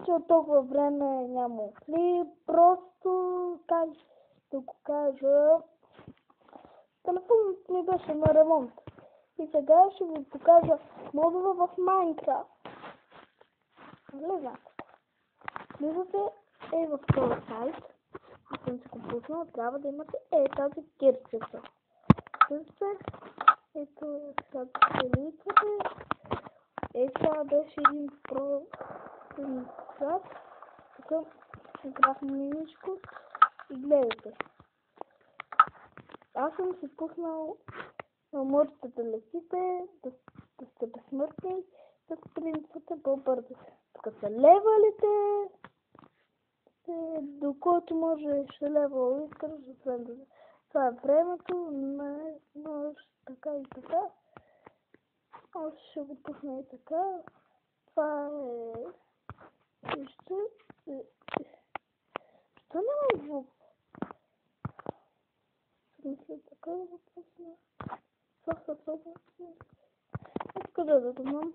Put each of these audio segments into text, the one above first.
че от толкова време няма клип, просто как да го кажа, телефонът ми беше на ремонт. И сега ще ви покажа модове в Майнкрафт. Не знам. Влизате в този сайт. Аз съм си го пуснала, трябва да имате тази кирчета. Влизате, ето сега се ликвате. Това беше един крат. Тук направих миничко и гледайте. Аз съм си пуснал на можете да летите, да сте безсмъртни, да спринтвате по-бързо. Тук са левелите, доколкото можеш левел искаш да следваш. Това е времето, можеш така и така. Аз ще го пусна и така. Това е... Вижте. Що няма звук? Мисля така да го пусна. Къде да думам?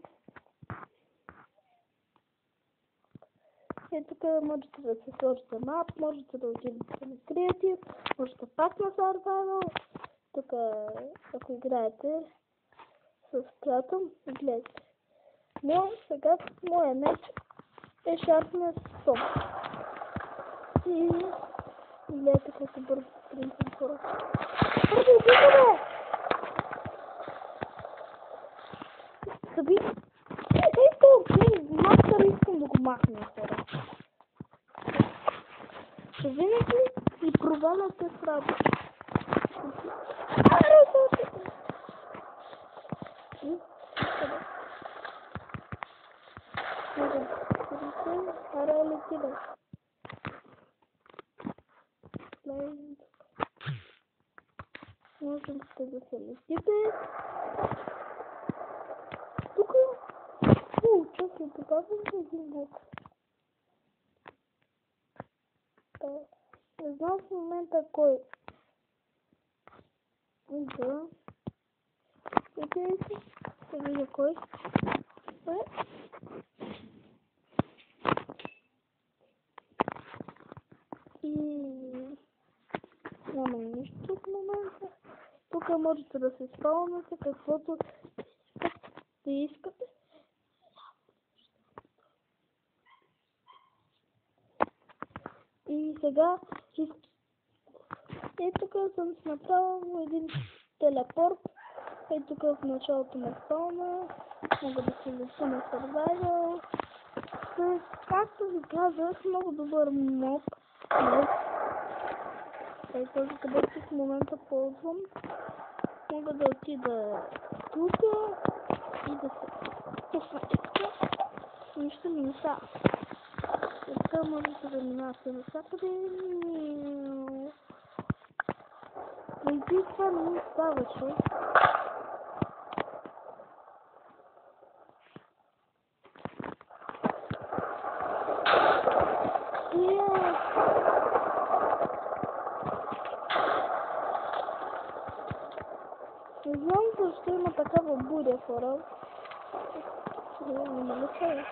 И тук можете да се сложите мап, можете да отидете на креатив, можете пак на survival. Тук ако играете с приятел, гледайте. Но сега моя меч е Sharpness 100. И гледайте колко бързо принципен хора. Бързо, бързо! Съби! Ето, мастър искам да го махна, хора. Ще винаги и проваляте в работа. Можем да се летите. Тук чакай, показвам един блок. Не знам в момента кой. Да. Видите? Ще видя кой. И няма нищо в момента. Тук можете да се спомняте каквото искате. И сега тук съм си направил един телепорт. Тук в началото на спална. Мога да се леса на survival. Както ви казах, много добър моб. Този където в момента ползвам. Мога да отида тук и да се пусна така. Нищо ми не става. Така можете да минавате навсякъде. Преди това не ми ставаше. Не знам защо има такава буря, хора. Не лиха.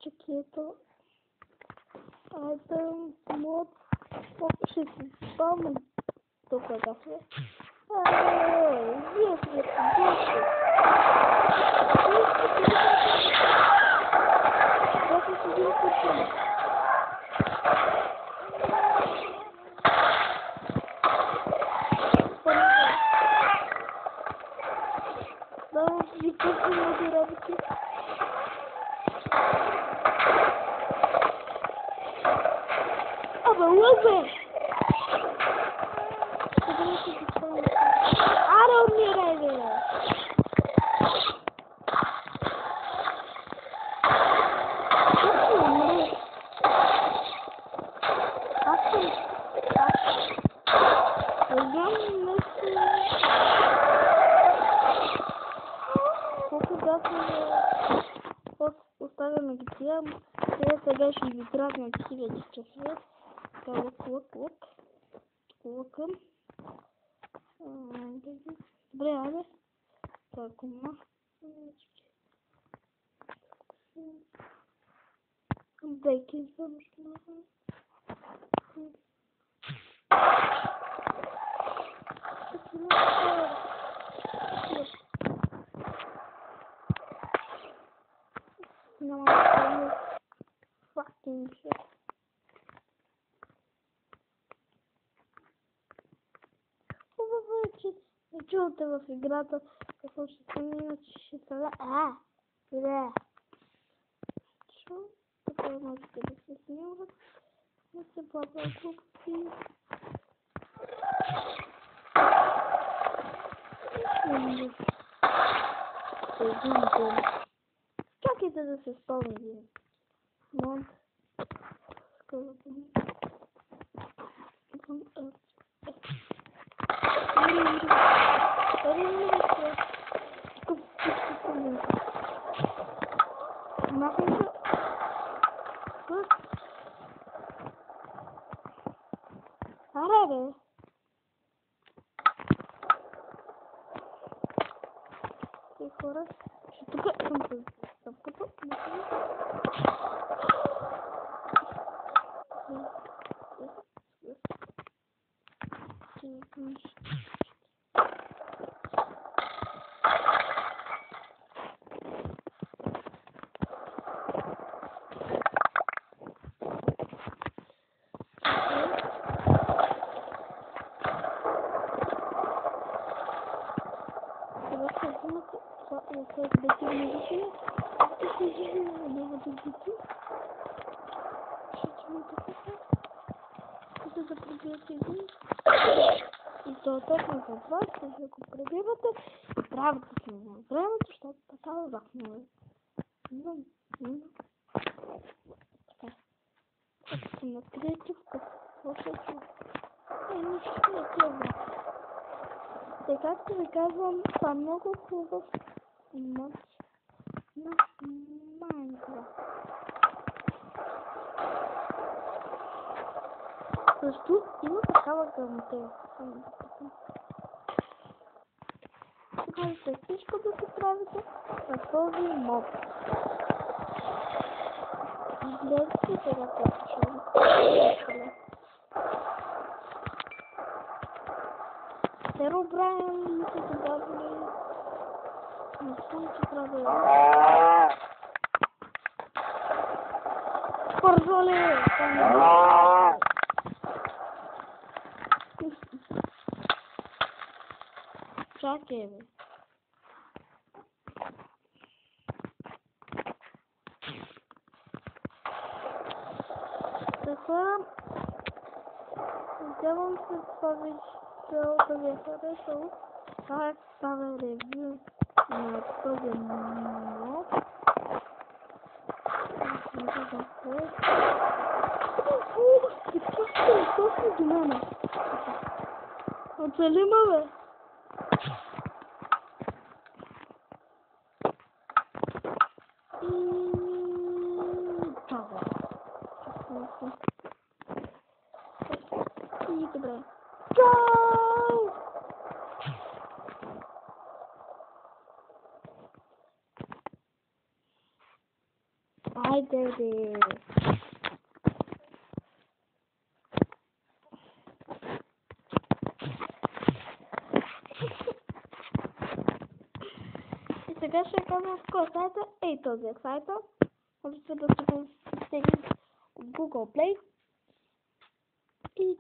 Чекето. Мод. Ще си спална тук гафе. Вие сте побольше. Как се вие купим? Да, ви купим да работи. Абе, лъзе! Аре, умирай, бе! Как се умре? Аз съм... Не знам нещо... Колко гафа... Оставяме ги тия. Те са сега ще ви дразнят хиляди часове. Така, лък. Лъкъм. Добре, айде. Така, Дайки извъншно. No, fucking shit. Хубаво е, че не чувате в играта какво ще се мине, че ще става. Не. Чу? Така можете да се снимат. Не се плапа глупости. Чакайте да се спомня един. Монт. Аре, бе! И хора, ще тук съм с стъпката. И то точно за това, ще го прибивате и правите с него времето, защото такава захнула. Така. Ако съм открити в какво ще чу. Нищо не тя. Така както ви казвам, това много хубав мод на Майнкрафт. Също има такава грамота. Можете всичко да се правите на този мод. Гледайте сега какво ще ви. Herobrine не са добавили. Не съм че правил. Порзоле! Чакай, бе. Така, надявам се това видео да ви е харесало. Как става ревю на този мод. Точно до мене. Оцели ме, бе. И добре. Чао! Айде, бе. И сега ще казвам в кой сайта. Ей, този е сайта. Можете да се посетите от Google Play.